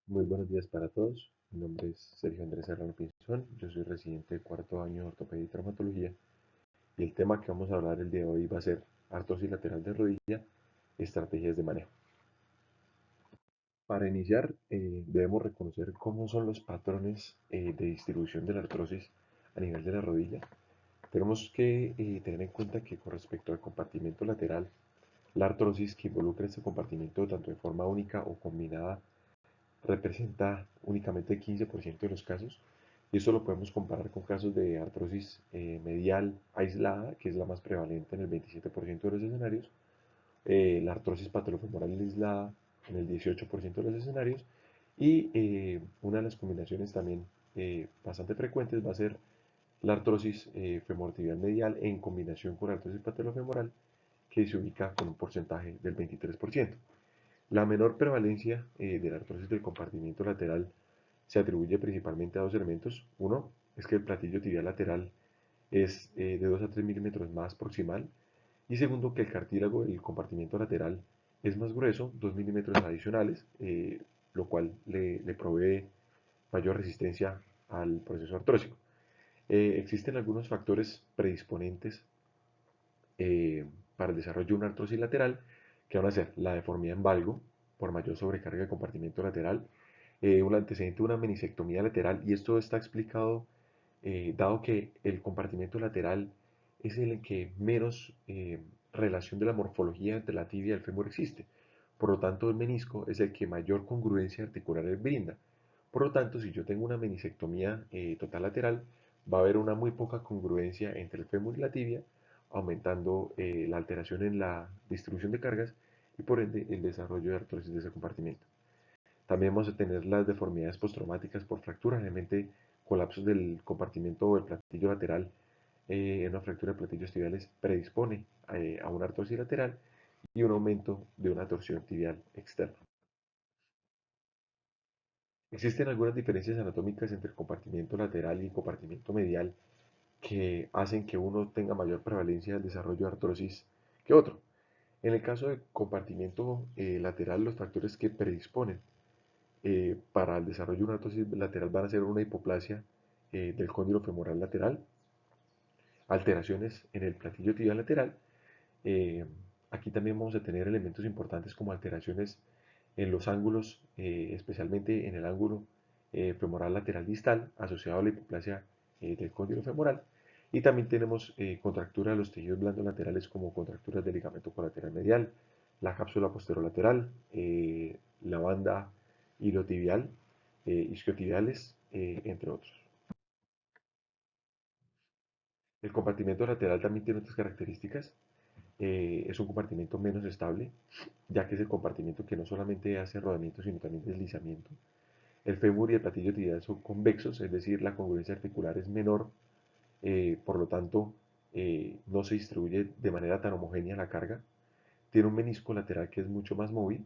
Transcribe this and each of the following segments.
Muy buenos días para todos. Mi nombre es Sergio Andrés Serrano Pinzón. Yo soy residente de cuarto año de ortopedia y traumatología. Y el tema que vamos a hablar el día de hoy va a ser artrosis lateral de rodilla, estrategias de manejo. Para iniciar, debemos reconocer cómo son los patrones de distribución de la artrosis a nivel de la rodilla. Tenemos que tener en cuenta que con respecto al compartimento lateral, la artrosis que involucra este compartimento tanto de forma única o combinada representa únicamente el 15% de los casos, y eso lo podemos comparar con casos de artrosis medial aislada, que es la más prevalente en el 27% de los escenarios, la artrosis patolofemoral aislada en el 18% de los escenarios, y una de las combinaciones también bastante frecuentes va a ser la artrosis femorotibial medial en combinación con la artrosis patolofemoral, que se ubica con un porcentaje del 23%. La menor prevalencia de la artrosis del compartimento lateral se atribuye principalmente a dos elementos. Uno es que el platillo tibial lateral es de 2 a 3 milímetros más proximal. Y segundo, que el cartílago del compartimento lateral es más grueso, 2 milímetros adicionales, lo cual le provee mayor resistencia al proceso artrósico. Existen algunos factores predisponentes eh, para el desarrollo de una artrosis lateral, que van a ser la deformidad en valgo por mayor sobrecarga de compartimento lateral, un antecedente de una meniscectomía lateral, y esto está explicado dado que el compartimento lateral es el que menos relación de la morfología entre la tibia y el fémur existe. Por lo tanto, el menisco es el que mayor congruencia articular brinda. Por lo tanto, si yo tengo una meniscectomía total lateral, va a haber una muy poca congruencia entre el fémur y la tibia, aumentando la alteración en la distribución de cargas y por ende el desarrollo de artrosis de ese compartimento. También vamos a tener las deformidades postraumáticas por fractura, generalmente colapsos del compartimento o del platillo lateral en una fractura de platillos tibiales predispone a una artrosis lateral y un aumento de una torsión tibial externa. Existen algunas diferencias anatómicas entre el compartimento lateral y el compartimento medial que hacen que uno tenga mayor prevalencia del desarrollo de artrosis que otro. En el caso del compartimento lateral, los factores que predisponen para el desarrollo de una artrosis lateral van a ser una hipoplasia del cóndilo femoral lateral, alteraciones en el platillo tibial lateral. eh, Aquí también vamos a tener elementos importantes como alteraciones en los ángulos, especialmente en el ángulo femoral lateral distal, asociado a la hipoplasia del cóndilo femoral. Y también tenemos contractura de los tejidos blandos laterales como contracturas del ligamento colateral medial, la cápsula posterolateral, la banda iliotibial, isquiotibiales, entre otros. El compartimento lateral también tiene otras características. Es un compartimento menos estable, ya que es el compartimento que no solamente hace rodamiento, sino también deslizamiento. El fémur y el platillo tibial son convexos, es decir, la congruencia articular es menor, por lo tanto, no se distribuye de manera tan homogénea la carga. Tiene un menisco lateral que es mucho más móvil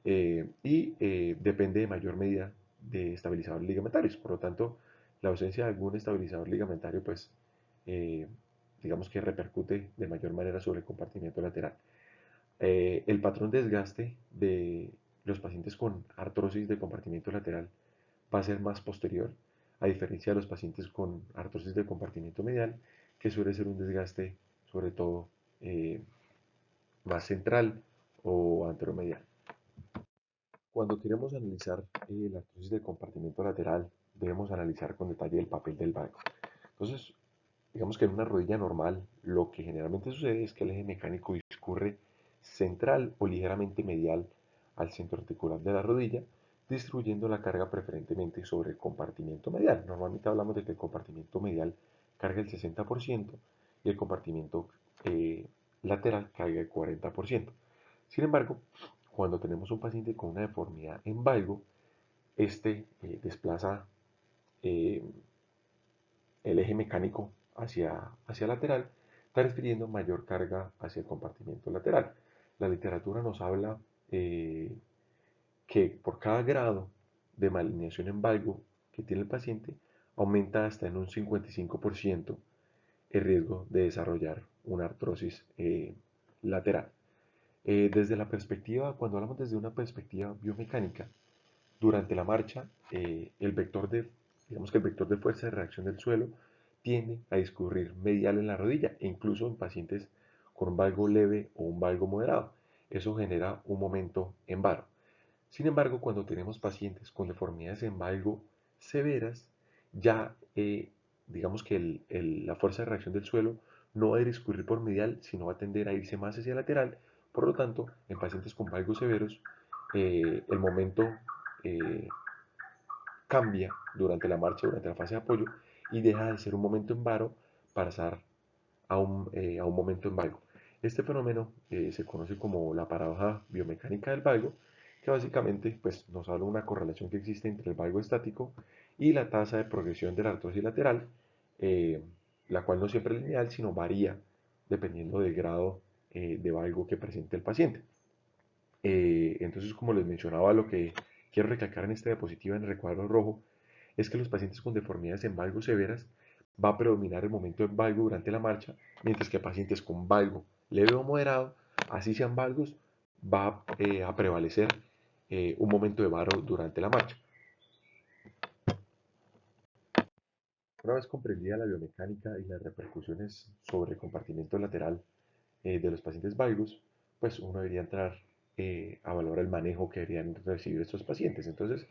y depende de mayor medida de estabilizadores ligamentarios. Por lo tanto, la ausencia de algún estabilizador ligamentario, pues, eh, digamos que repercute de mayor manera sobre el compartimento lateral. El patrón de desgaste de los pacientes con artrosis de compartimento lateral va a ser más posterior, a diferencia de los pacientes con artrosis de compartimento medial, que suele ser un desgaste sobre todo más central o anteromedial. Cuando queremos analizar la artrosis del compartimento lateral, debemos analizar con detalle el papel del valgo. Entonces, digamos que en una rodilla normal, lo que generalmente sucede es que el eje mecánico discurre central o ligeramente medial al centro articular de la rodilla, distribuyendo la carga preferentemente sobre el compartimento medial. Normalmente hablamos de que el compartimento medial carga el 60% y el compartimento lateral carga el 40%. Sin embargo, cuando tenemos un paciente con una deformidad en valgo, este desplaza eh, el eje mecánico hacia lateral, transfiriendo mayor carga hacia el compartimento lateral. La literatura nos habla que por cada grado de malalineación en valgo que tiene el paciente, aumenta hasta en un 55% el riesgo de desarrollar una artrosis lateral. Desde la perspectiva, cuando hablamos desde una perspectiva biomecánica, Durante la marcha, digamos que el vector de fuerza de reacción del suelo tiende a discurrir medial en la rodilla e incluso en pacientes con un valgo leve o un valgo moderado. Eso genera un momento en varo. Sin embargo, cuando tenemos pacientes con deformidades en valgo severas, ya digamos que la fuerza de reacción del suelo no va a discurrir por medial, sino va a tender a irse más hacia lateral. Por lo tanto, en pacientes con valgos severos, el momento eh, cambia durante la marcha, durante la fase de apoyo, y deja de ser un momento en varo para pasar a un momento en valgo. Este fenómeno se conoce como la paradoja biomecánica del valgo, que básicamente pues, nos habla de una correlación que existe entre el valgo estático y la tasa de progresión de la artrosis lateral, eh, la cual no siempre es lineal, sino varía dependiendo del grado de valgo que presente el paciente. Entonces, como les mencionaba, lo que quiero recalcar en esta diapositiva en el recuadro rojo es que los pacientes con deformidades en valgo severas va a predominar el momento en valgo durante la marcha, mientras que pacientes con valgo leve o moderado, así sean valgos, va a prevalecer un momento de varo durante la marcha. Una vez comprendida la biomecánica y las repercusiones sobre el compartimento lateral de los pacientes valgos, pues uno debería entrar a valorar el manejo que deberían recibir estos pacientes. Entonces,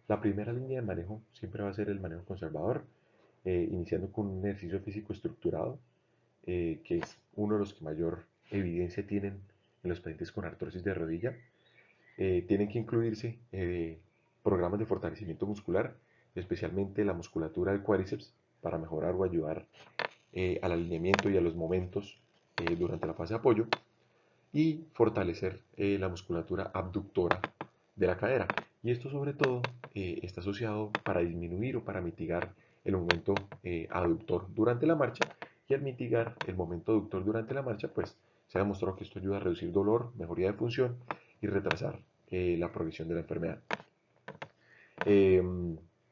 la primera línea de manejo siempre va a ser el manejo conservador, iniciando con un ejercicio físico estructurado, que es uno de los que mayor evidencia tienen en los pacientes con artrosis de rodilla. Tienen que incluirse programas de fortalecimiento muscular, especialmente la musculatura del cuádriceps, para mejorar o ayudar al alineamiento y a los momentos durante la fase de apoyo, y fortalecer la musculatura abductora de la cadera. Y esto sobre todo está asociado para disminuir o para mitigar el momento aductor durante la marcha, y al mitigar el momento aductor durante la marcha, pues se ha demostrado que esto ayuda a reducir dolor, mejoría de función y retrasar la progresión de la enfermedad. Eh,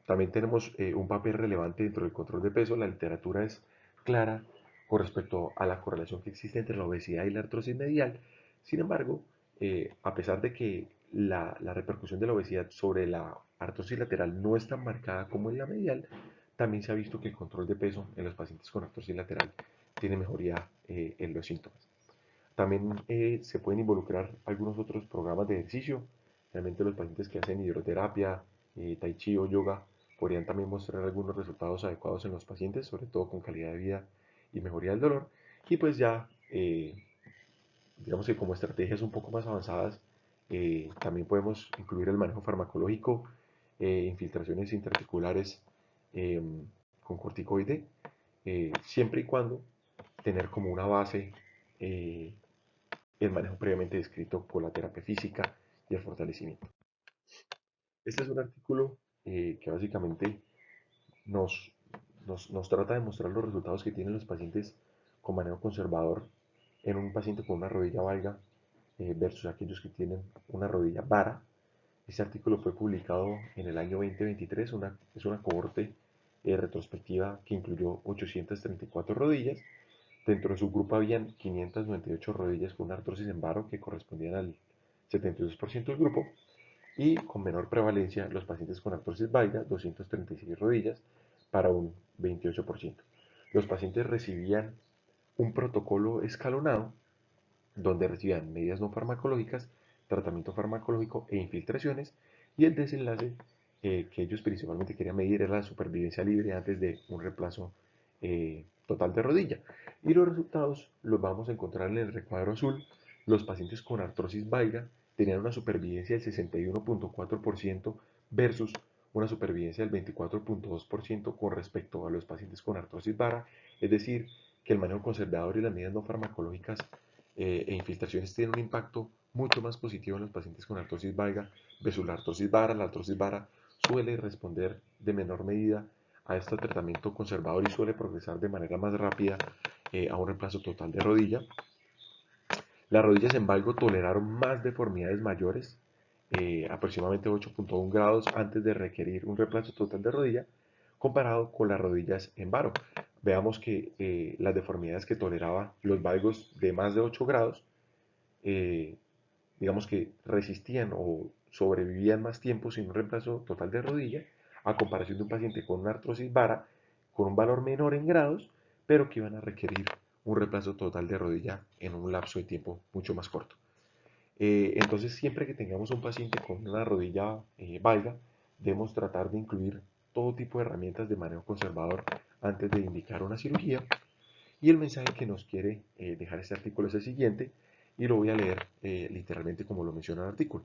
También tenemos un papel relevante dentro del control de peso. La literatura es clara con respecto a la correlación que existe entre la obesidad y la artrosis medial. Sin embargo, a pesar de que la repercusión de la obesidad sobre la artrosis lateral no es tan marcada como en la medial, también se ha visto que el control de peso en los pacientes con artrosis lateral tiene mejoría en los síntomas. También se pueden involucrar algunos otros programas de ejercicio. Realmente los pacientes que hacen hidroterapia, tai chi o yoga podrían también mostrar algunos resultados adecuados en los pacientes, sobre todo con calidad de vida y mejoría del dolor. Y pues ya, digamos que como estrategias un poco más avanzadas, también podemos incluir el manejo farmacológico, infiltraciones intraarticulares eh, con corticoide, siempre y cuando tener como una base el manejo previamente descrito por la terapia física y el fortalecimiento. Este es un artículo que básicamente nos, nos trata de mostrar los resultados que tienen los pacientes con manejo conservador en un paciente con una rodilla valga versus aquellos que tienen una rodilla vara. Este artículo fue publicado en el año 2023, es una cohorte retrospectiva que incluyó 834 rodillas. Dentro de su grupo habían 598 rodillas con una artrosis en varo que correspondían al 72% del grupo, y con menor prevalencia los pacientes con artrosis valga, 236 rodillas para un 28%. Los pacientes recibían un protocolo escalonado donde recibían medidas no farmacológicas, tratamiento farmacológico e infiltraciones, y el desenlace que ellos principalmente querían medir era la supervivencia libre antes de un reemplazo total de rodilla. Y los resultados los vamos a encontrar en el recuadro azul. Los pacientes con artrosis valga tenían una supervivencia del 61.4% versus una supervivencia del 24.2% con respecto a los pacientes con artrosis vara, es decir, que el manejo conservador y las medidas no farmacológicas e infiltraciones tienen un impacto mucho más positivo en los pacientes con artrosis valga versus la artrosis vara. La artrosis vara suele responder de menor medida a este tratamiento conservador y suele progresar de manera más rápida a un reemplazo total de rodilla. Las rodillas en valgo toleraron más deformidades mayores, aproximadamente 8.1 grados antes de requerir un reemplazo total de rodilla, comparado con las rodillas en varo. Veamos que las deformidades que toleraba los valgos de más de 8 grados, eh, digamos que resistían o sobrevivían más tiempo sin un reemplazo total de rodilla, a comparación de un paciente con una artrosis vara, con un valor menor en grados, pero que iban a requerir un reemplazo total de rodilla en un lapso de tiempo mucho más corto. Entonces, siempre que tengamos un paciente con una rodilla valga, debemos tratar de incluir todo tipo de herramientas de manejo conservador antes de indicar una cirugía. Y el mensaje que nos quiere dejar este artículo es el siguiente, y lo voy a leer literalmente como lo menciona el artículo.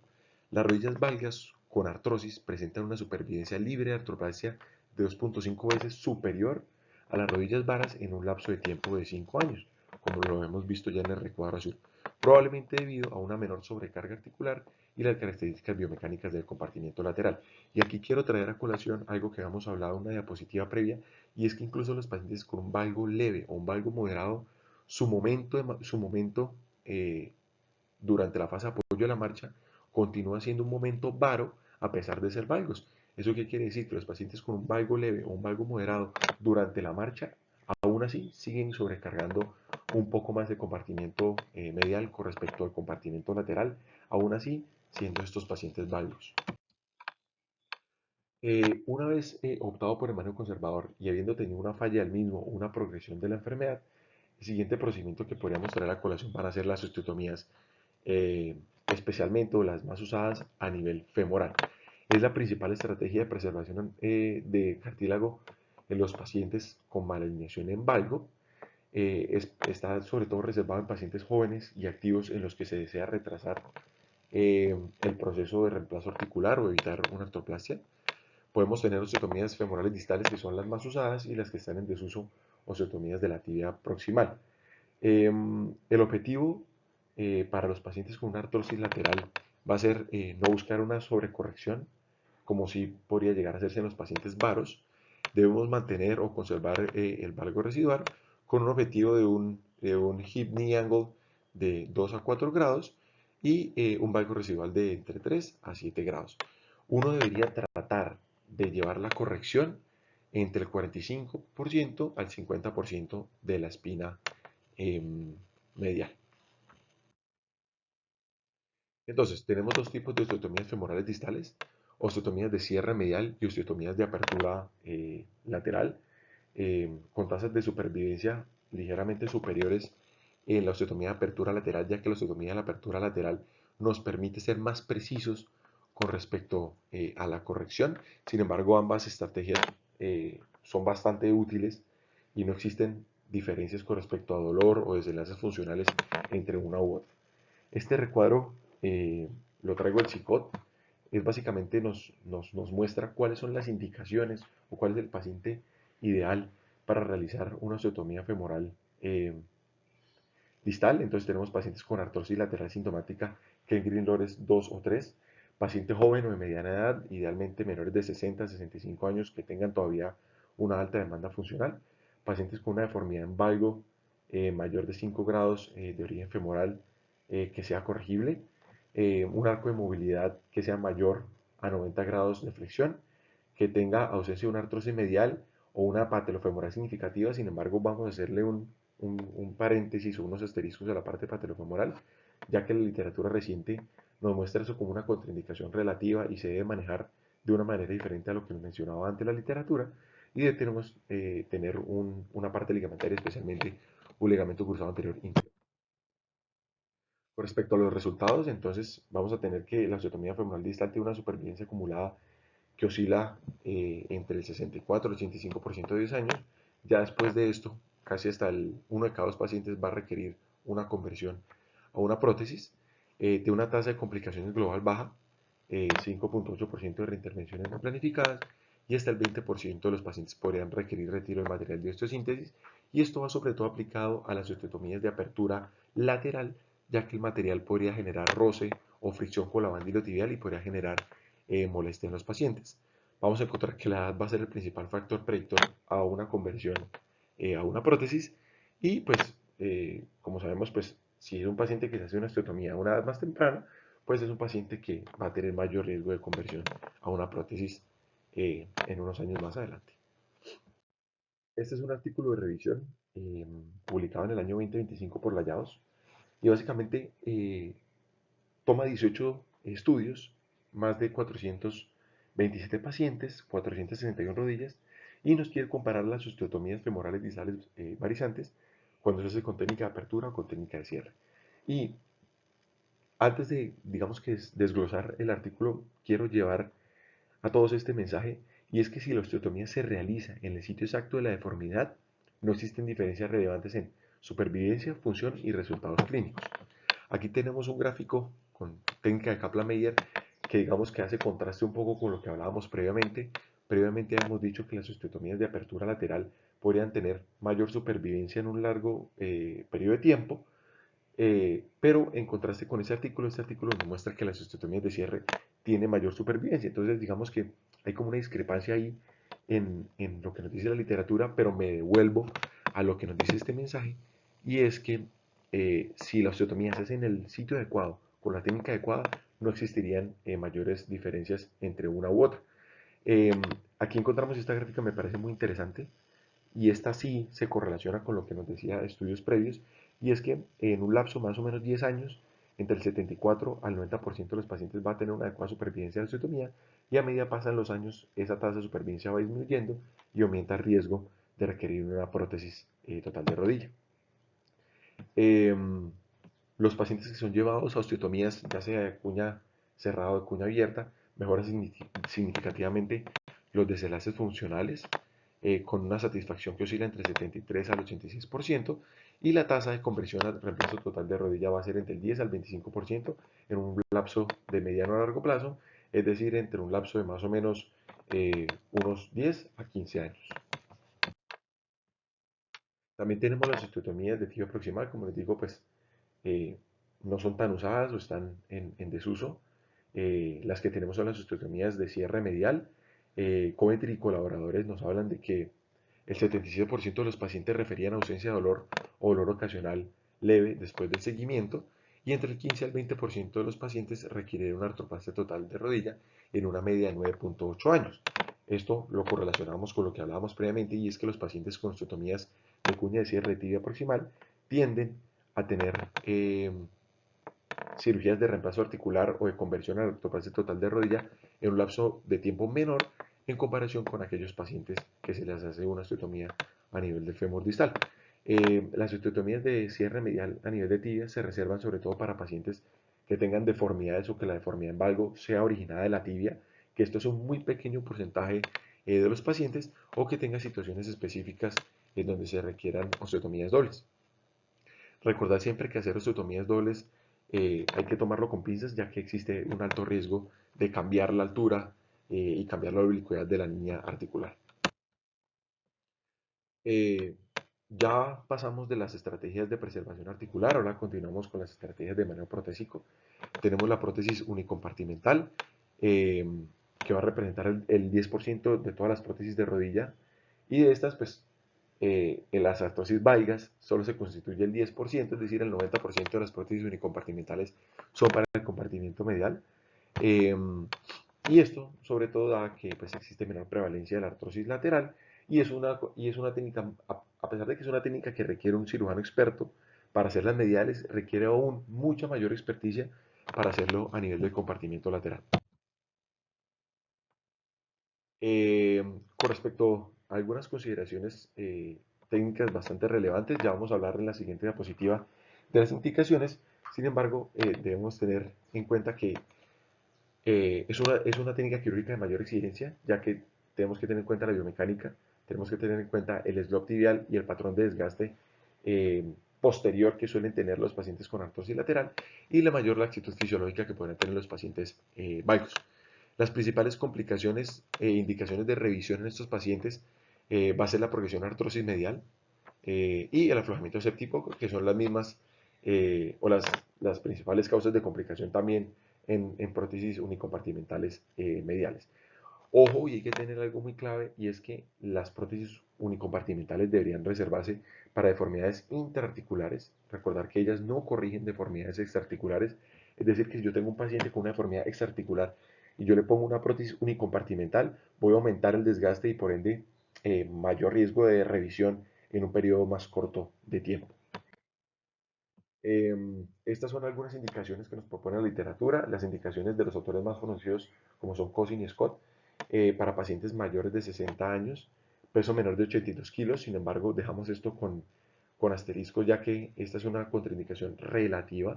Las rodillas valgas con artrosis presentan una supervivencia libre de artroplasia de 2.5 veces superior a las rodillas varas en un lapso de tiempo de 5 años, como lo hemos visto ya en el recuadro azul, probablemente debido a una menor sobrecarga articular y las características biomecánicas del compartimiento lateral. Y aquí quiero traer a colación algo que habíamos hablado en una diapositiva previa, y es que incluso los pacientes con un valgo leve o un valgo moderado, su momento durante la fase de apoyo de la marcha continúa siendo un momento varo a pesar de ser valgos. ¿Eso qué quiere decir? Que los pacientes con un valgo leve o un valgo moderado durante la marcha, aún así siguen sobrecargando un poco más de compartimiento medial con respecto al compartimiento lateral, aún así siendo estos pacientes valgos. Una vez optado por el manejo conservador y habiendo tenido una falla del mismo o una progresión de la enfermedad, el siguiente procedimiento que podríamos traer a colación van a ser las osteotomías, especialmente o las más usadas a nivel femoral. Es la principal estrategia de preservación de cartílago en los pacientes con malalineación en valgo. Está sobre todo reservado en pacientes jóvenes y activos en los que se desea retrasar el proceso de reemplazo articular o evitar una artroplasia. Podemos tener osteotomías femorales distales, que son las más usadas, y las que están en desuso, osteotomías de la tibia proximal. El objetivo para los pacientes con una artrosis lateral va a ser no buscar una sobrecorrección, como si podría llegar a hacerse en los pacientes varos. Debemos mantener o conservar el valgo residual con un objetivo de un hip knee angle de 2 a 4 grados y un valgo residual de entre 3 a 7 grados. Uno debería tratar de llevar la corrección entre el 45% al 50% de la espina medial. Entonces, tenemos dos tipos de osteotomías femorales distales: osteotomías de cierre medial y osteotomías de apertura lateral, con tasas de supervivencia ligeramente superiores en la osteotomía de apertura lateral, ya que la osteotomía de la apertura lateral nos permite ser más precisos con respecto a la corrección. Sin embargo, ambas estrategias son bastante útiles y no existen diferencias con respecto a dolor o desenlaces funcionales entre una u otra. Este recuadro lo traigo del CICOT. Es básicamente nos muestra cuáles son las indicaciones o cuál es el paciente ideal para realizar una osteotomía femoral distal. Entonces tenemos pacientes con artrosis lateral sintomática que en Green es 2 o 3, paciente joven o de mediana edad, idealmente menores de 60 a 65 años que tengan todavía una alta demanda funcional, pacientes con una deformidad en valgo mayor de 5 grados de origen femoral que sea corregible, un arco de movilidad que sea mayor a 90 grados de flexión, que tenga ausencia de una artrosis medial o una patelofemoral significativa. Sin embargo, vamos a hacerle un paréntesis o unos asteriscos a la parte patelofemoral, ya que la literatura reciente nos muestra eso como una contraindicación relativa y se debe manejar de una manera diferente a lo que nos mencionaba antes la literatura, y debemos tener una parte ligamentaria, especialmente un ligamento cruzado anterior íntegro. Con respecto a los resultados, entonces vamos a tener que la osteotomía femoral distal tiene una supervivencia acumulada que oscila entre el 64 y el 85% de 10 años. Ya después de esto, casi hasta uno de cada dos pacientes va a requerir una conversión a una prótesis. De una tasa de complicaciones global baja, 5.8% de reintervenciones no planificadas, y hasta el 20% de los pacientes podrían requerir retiro de material de osteosíntesis, y esto va sobre todo aplicado a las osteotomías de apertura lateral, ya que el material podría generar roce o fricción con la banda iliotibial y podría generar molestia en los pacientes. Vamos a encontrar que la edad va a ser el principal factor predictor a una conversión a una prótesis, y pues como sabemos, pues si es un paciente que se hace una osteotomía a una edad más temprana, pues es un paciente que va a tener mayor riesgo de conversión a una prótesis en unos años más adelante. Este es un artículo de revisión publicado en el año 2025 por Layados, y básicamente toma 18 estudios más de 427 pacientes, 461 rodillas, y nos quiere comparar las osteotomías femorales distales varizantes cuando se hace con técnica de apertura o con técnica de cierre. Y antes de, digamos que desglosar el artículo, quiero llevar a todos este mensaje, y es que si la osteotomía se realiza en el sitio exacto de la deformidad, no existen diferencias relevantes en supervivencia, función y resultados clínicos. Aquí tenemos un gráfico con técnica de Kaplan-Meier que digamos que hace contraste un poco con lo que hablábamos previamente. Previamente hemos dicho que las osteotomías de apertura lateral podrían tener mayor supervivencia en un largo periodo de tiempo, pero en contraste con este artículo nos muestra que las osteotomías de cierre tienen mayor supervivencia. Entonces, digamos que hay como una discrepancia ahí en lo que nos dice la literatura, pero me devuelvo a lo que nos dice este mensaje, y es que si la osteotomía se hace en el sitio adecuado, con la técnica adecuada, no existirían mayores diferencias entre una u otra. Eh, Aquí encontramos esta gráfica, me parece muy interesante, y esta sí se correlaciona con lo que nos decía estudios previos, y es que en un lapso más o menos 10 años, entre el 74 al 90% de los pacientes va a tener una adecuada supervivencia de la osteotomía, y a medida pasan los años, esa tasa de supervivencia va disminuyendo y aumenta el riesgo de requerir una prótesis total de rodilla. Eh, los pacientes que son llevados a osteotomías, ya sea de cuña cerrada o de cuña abierta, mejoran significativamente los desenlaces funcionales, con una satisfacción que oscila entre el 73 al 86%, y la tasa de conversión al reemplazo total de rodilla va a ser entre el 10 al 25% en un lapso de mediano a largo plazo, es decir, entre un lapso de más o menos unos 10 a 15 años. También tenemos las osteotomías de tibia proximal, como les digo, pues eh, no son tan usadas o están en desuso. Las que tenemos son las osteotomías de cierre medial. Coventry y colaboradores nos hablan de que el 77% de los pacientes referían ausencia de dolor o dolor ocasional leve después del seguimiento, y entre el 15 al 20% de los pacientes requirieron una artroplastia total de rodilla en una media de 9.8 años. Esto lo correlacionamos con lo que hablábamos previamente, y es que los pacientes con osteotomías de cuña de cierre de tibia proximal tienden a tener cirugías de reemplazo articular o de conversión a la artroplastia total de rodilla en un lapso de tiempo menor en comparación con aquellos pacientes que se les hace una osteotomía a nivel del fémur distal. Las osteotomías de cierre medial a nivel de tibia se reservan sobre todo para pacientes que tengan deformidades o que la deformidad en valgo sea originada de la tibia, que esto es un muy pequeño porcentaje de los pacientes, o que tengan situaciones específicas en donde se requieran osteotomías dobles. Recordar siempre que hacer osteotomías dobles hay que tomarlo con pinzas, ya que existe un alto riesgo de cambiar la altura y cambiar la oblicuidad de la línea articular. Eh, ya pasamos de las estrategias de preservación articular, ahora continuamos con las estrategias de manejo protésico. Tenemos la prótesis unicompartimental, eh, que va a representar el 10% de todas las prótesis de rodilla, y de estas, pues, en las artrosis valgas solo se constituye el 10%, es decir, el 90% de las prótesis unicompartimentales son para el compartimento medial. Eh, y esto, sobre todo, da que pues, existe menor prevalencia de la artrosis lateral, y es una técnica, a pesar de que es una técnica que requiere un cirujano experto para hacer las mediales, requiere aún mucha mayor experticia para hacerlo a nivel del compartimento lateral. Con respecto a algunas consideraciones técnicas bastante relevantes, ya vamos a hablar en la siguiente diapositiva de las indicaciones. Sin embargo, debemos tener en cuenta que es una técnica quirúrgica de mayor exigencia, ya que tenemos que tener en cuenta la biomecánica, tenemos que tener en cuenta el slop tibial y el patrón de desgaste posterior que suelen tener los pacientes con artrosis lateral, y la mayor laxitud fisiológica que pueden tener los pacientes valgos. Las principales complicaciones e indicaciones de revisión en estos pacientes va a ser la progresión a artrosis medial y el aflojamiento séptico, que son las mismas o las principales causas de complicación también en prótesis unicompartimentales mediales. Ojo, y hay que tener algo muy clave, y es que las prótesis unicompartimentales deberían reservarse para deformidades interarticulares. Recordar que ellas no corrigen deformidades extraarticulares. Es decir, que si yo tengo un paciente con una deformidad extraarticular y yo le pongo una prótesis unicompartimental, voy a aumentar el desgaste y por ende mayor riesgo de revisión en un periodo más corto de tiempo. Estas son algunas indicaciones que nos propone la literatura, las indicaciones de los autores más conocidos como son Cousin y Scott, para pacientes mayores de 60 años, peso menor de 82 kilos. Sin embargo, dejamos esto con asterisco, ya que esta es una contraindicación relativa.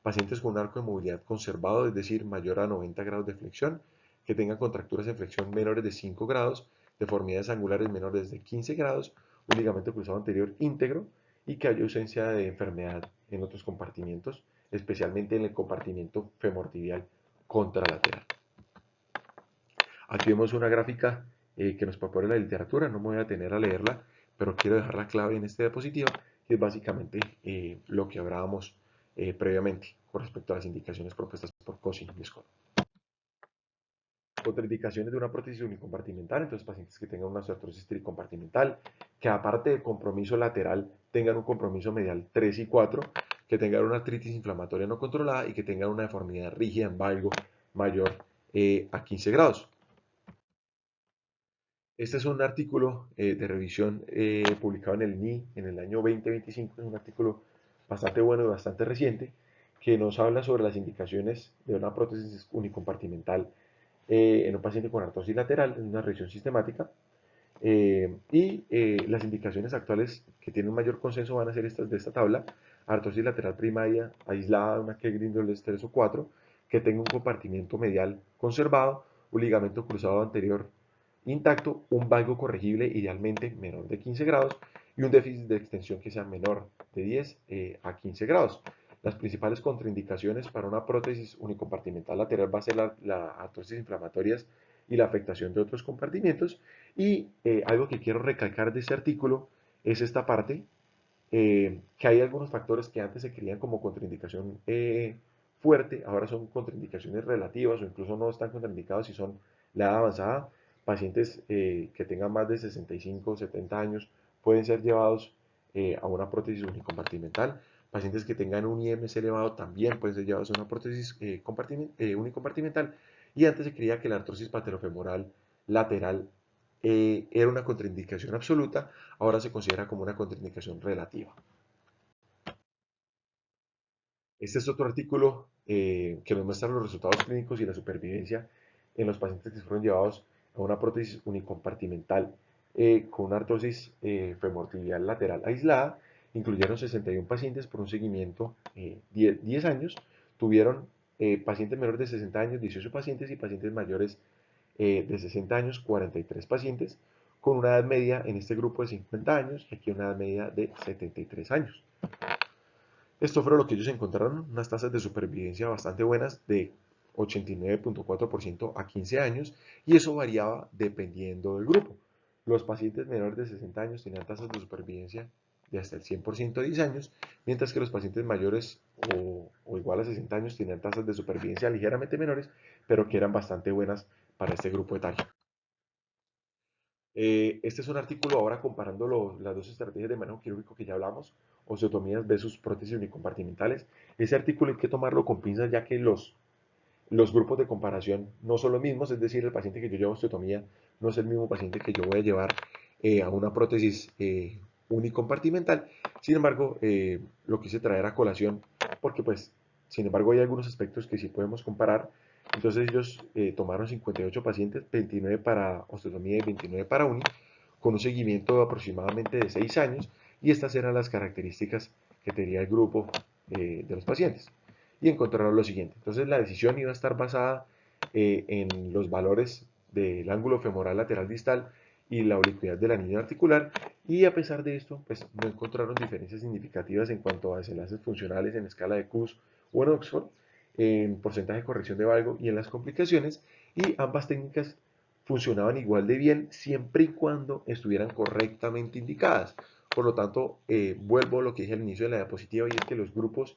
Pacientes con un arco de movilidad conservado, es decir, mayor a 90 grados de flexión, que tengan contracturas en flexión menores de 5 grados, deformidades angulares menores de 15 grados, un ligamento cruzado anterior íntegro, y que haya ausencia de enfermedad en otros compartimientos, especialmente en el compartimiento femortibial contralateral. Aquí vemos una gráfica que nos propone la literatura, no me voy a detener a leerla, pero quiero dejar la clave en esta diapositiva, que es básicamente lo que hablábamos previamente con respecto a las indicaciones propuestas por Cousin y Scott. Contraindicaciones de una prótesis unicompartimental, entonces pacientes que tengan una osteoartrosis tricompartimental, que aparte del compromiso lateral tengan un compromiso medial 3 y 4, que tengan una artritis inflamatoria no controlada y que tengan una deformidad rígida en valgo mayor a 15 grados. Este es un artículo de revisión publicado en el NI en el año 2025, es un artículo bastante bueno y bastante reciente, que nos habla sobre las indicaciones de una prótesis unicompartimental en un paciente con artrosis lateral, en una revisión sistemática. Las indicaciones actuales que tienen mayor consenso van a ser estas de esta tabla: artrosis lateral primaria aislada, una que Grindles 3 o 4, que tenga un compartimiento medial conservado, un ligamento cruzado anterior intacto, un valgo corregible idealmente menor de 15 grados y un déficit de extensión que sea menor de 10 a 15 grados. Las principales contraindicaciones para una prótesis unicompartimental lateral va a ser la artrosis inflamatorias y la afectación de otros compartimientos. Y algo que quiero recalcar de este artículo es esta parte, que hay algunos factores que antes se creían como contraindicación fuerte, ahora son contraindicaciones relativas o incluso no están contraindicados si son la edad avanzada. Pacientes que tengan más de 65 o 70 años pueden ser llevados a una prótesis unicompartimental. Pacientes que tengan un IMC elevado también pueden ser llevados a una prótesis unicompartimental. Y antes se creía que la artrosis patelofemoral lateral era una contraindicación absoluta, ahora se considera como una contraindicación relativa. Este es otro artículo que nos muestra los resultados clínicos y la supervivencia en los pacientes que fueron llevados a una prótesis unicompartimental con una artrosis femortibial lateral aislada. Incluyeron 61 pacientes por un seguimiento 10 años. Tuvieron pacientes menores de 60 años, 18 pacientes, y pacientes mayores de 60 años, 43 pacientes, con una edad media en este grupo de 50 años y aquí una edad media de 73 años. Esto fue lo que ellos encontraron, unas tasas de supervivencia bastante buenas de 89.4% a 15 años, y eso variaba dependiendo del grupo. Los pacientes menores de 60 años tenían tasas de supervivencia de hasta el 100% a 10 años, mientras que los pacientes mayores o igual a 60 años tenían tasas de supervivencia ligeramente menores, pero que eran bastante buenas para este grupo etario. Este es un artículo ahora comparando las dos estrategias de manejo quirúrgico que ya hablamos, osteotomías versus prótesis unicompartimentales. Ese artículo hay que tomarlo con pinzas, ya que los grupos de comparación no son los mismos, es decir, el paciente que yo llevo a osteotomía no es el mismo paciente que yo voy a llevar a una prótesis unicompartimental. Sin embargo, lo quise traer a colación porque, pues, sin embargo, hay algunos aspectos que sí podemos comparar. Entonces ellos tomaron 58 pacientes, 29 para osteotomía y 29 para uni, con un seguimiento de aproximadamente de 6 años, y estas eran las características que tenía el grupo de los pacientes. Y encontraron lo siguiente: entonces la decisión iba a estar basada en los valores del ángulo femoral lateral distal y la oblicuidad del anillo articular, y a pesar de esto, pues no encontraron diferencias significativas en cuanto a desenlaces funcionales en escala de Kuhs o en Oxford, en porcentaje de corrección de valgo y en las complicaciones, y ambas técnicas funcionaban igual de bien siempre y cuando estuvieran correctamente indicadas. Por lo tanto, vuelvo a lo que dije al inicio de la diapositiva, y es que los grupos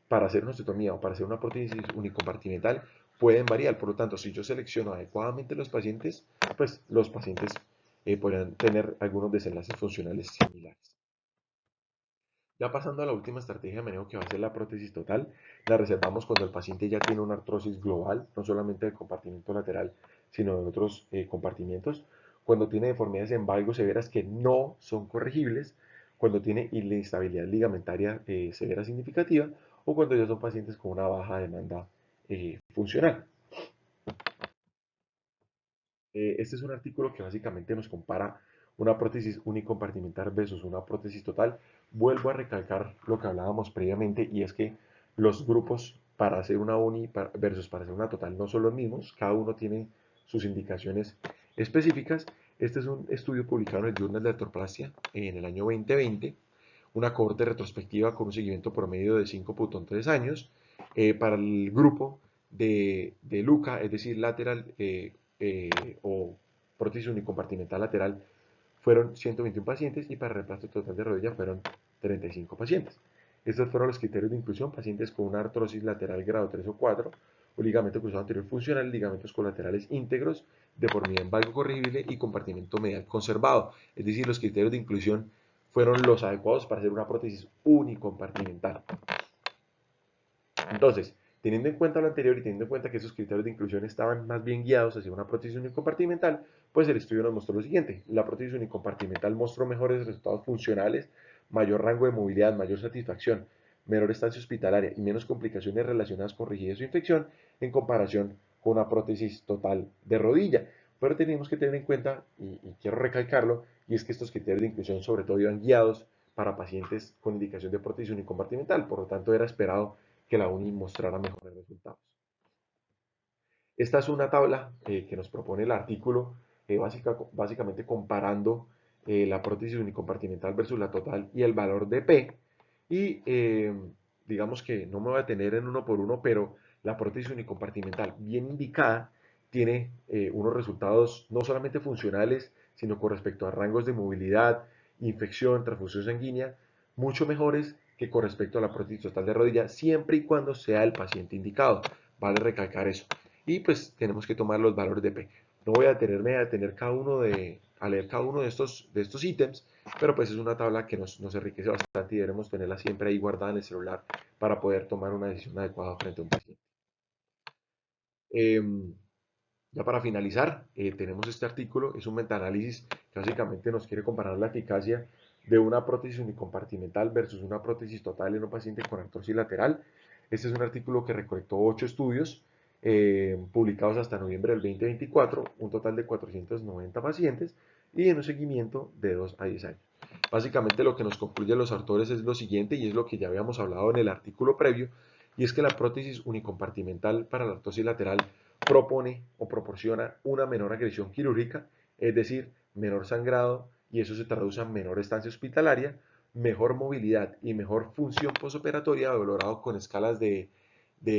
para hacer una osteotomía o para hacer una prótesis unicompartimental pueden variar. Por lo tanto, si yo selecciono adecuadamente los pacientes, pues los pacientes podrán tener algunos desenlaces funcionales similares. Ya pasando a la última estrategia de manejo, que va a ser la prótesis total, la reservamos cuando el paciente ya tiene una artrosis global, no solamente del compartimento lateral, sino de otros compartimientos, cuando tiene deformidades en valgos severas que no son corregibles, cuando tiene inestabilidad ligamentaria severa significativa o cuando ya son pacientes con una baja demanda funcional. Este es un artículo que básicamente nos compara una prótesis unicompartimental versus una prótesis total. Vuelvo a recalcar lo que hablábamos previamente y es que los grupos para hacer una uni versus para hacer una total no son los mismos, cada uno tiene sus indicaciones específicas. Este es un estudio publicado en el Journal de Artroplastia en el año 2020, una cohorte retrospectiva con un seguimiento promedio de 5.3 años para el grupo de LUCA, es decir, lateral o prótesis unicompartimental lateral, fueron 121 pacientes y para reemplazo total de rodilla fueron 35 pacientes. Estos fueron los criterios de inclusión: pacientes con una artrosis lateral grado 3 o 4, o ligamento cruzado anterior funcional, ligamentos colaterales íntegros, deformidad en valgo corrigible y compartimento medial conservado. Es decir, los criterios de inclusión fueron los adecuados para hacer una prótesis unicompartimental. Entonces, teniendo en cuenta lo anterior y teniendo en cuenta que esos criterios de inclusión estaban más bien guiados hacia una prótesis unicompartimental, pues el estudio nos mostró lo siguiente: la prótesis unicompartimental mostró mejores resultados funcionales, mayor rango de movilidad, mayor satisfacción, menor estancia hospitalaria y menos complicaciones relacionadas con rigidez o infección en comparación con una prótesis total de rodilla. Pero tenemos que tener en cuenta, y quiero recalcarlo, y es que estos criterios de inclusión sobre todo iban guiados para pacientes con indicación de prótesis unicompartimental, por lo tanto era esperado que la UNI mostrara mejores resultados. Esta es una tabla que nos propone el artículo, básicamente comparando la prótesis unicompartimental versus la total y el valor de P. Y digamos que no me voy a detener en uno por uno, pero la prótesis unicompartimental bien indicada tiene unos resultados no solamente funcionales, sino con respecto a rangos de movilidad, infección, transfusión sanguínea, mucho mejores que con respecto a la prótesis total de rodilla, siempre y cuando sea el paciente indicado. Vale recalcar eso. Y pues tenemos que tomar los valores de P. No voy a detenerme a leer cada uno de estos ítems, pero pues es una tabla que nos enriquece bastante y debemos tenerla siempre ahí guardada en el celular para poder tomar una decisión adecuada frente a un paciente. Ya para finalizar, tenemos este artículo, es un metaanálisis que básicamente nos quiere comparar la eficacia de una prótesis unicompartimental versus una prótesis total en un paciente con artrosis lateral. Este es un artículo que recolectó 8 estudios publicados hasta noviembre del 2024, un total de 490 pacientes y en un seguimiento de 2 a 10 años. Básicamente lo que nos concluyen los autores es lo siguiente, y es lo que ya habíamos hablado en el artículo previo, y es que la prótesis unicompartimental para la artrosis lateral propone o proporciona una menor agresión quirúrgica, es decir, menor sangrado, y eso se traduce en menor estancia hospitalaria, mejor movilidad y mejor función postoperatoria, valorado con escalas de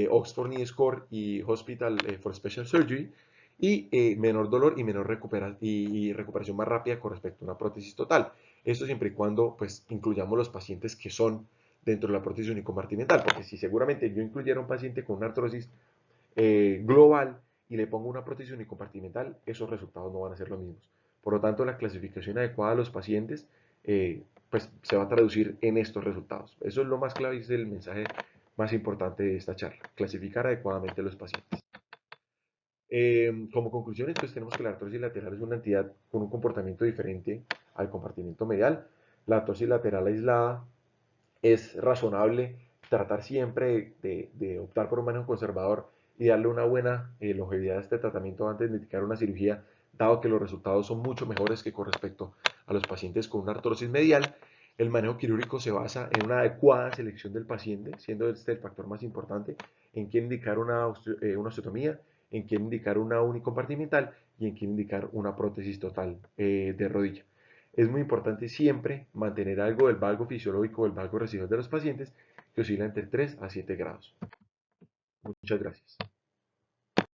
Oxford Knee Score y Hospital for Special Surgery, y menor dolor y menor recuperación más rápida con respecto a una prótesis total. Esto siempre y cuando pues incluyamos los pacientes que son dentro de la prótesis unicompartimental, porque si seguramente yo incluyera un paciente con una artrosis global y le pongo una prótesis unicompartimental, esos resultados no van a ser los mismos. Por lo tanto, la clasificación adecuada de los pacientes pues se va a traducir en estos resultados. Eso es lo más clave y es el mensaje más importante de esta charla: clasificar adecuadamente a los pacientes. Como conclusión, entonces tenemos que la artrosis lateral es una entidad con un comportamiento diferente al compartimento medial. La artrosis lateral aislada es razonable tratar siempre de optar por un manejo conservador y darle una buena longevidad a este tratamiento antes de indicar una cirugía, dado que los resultados son mucho mejores que con respecto a los pacientes con una artrosis medial. El manejo quirúrgico se basa en una adecuada selección del paciente, siendo este el factor más importante, en quién indicar una osteotomía, en quién indicar una unicompartimental y en quién indicar una prótesis total de rodilla. Es muy importante siempre mantener algo del valgo fisiológico o el valgo residual de los pacientes que oscila entre 3 a 7 grados. Muchas gracias.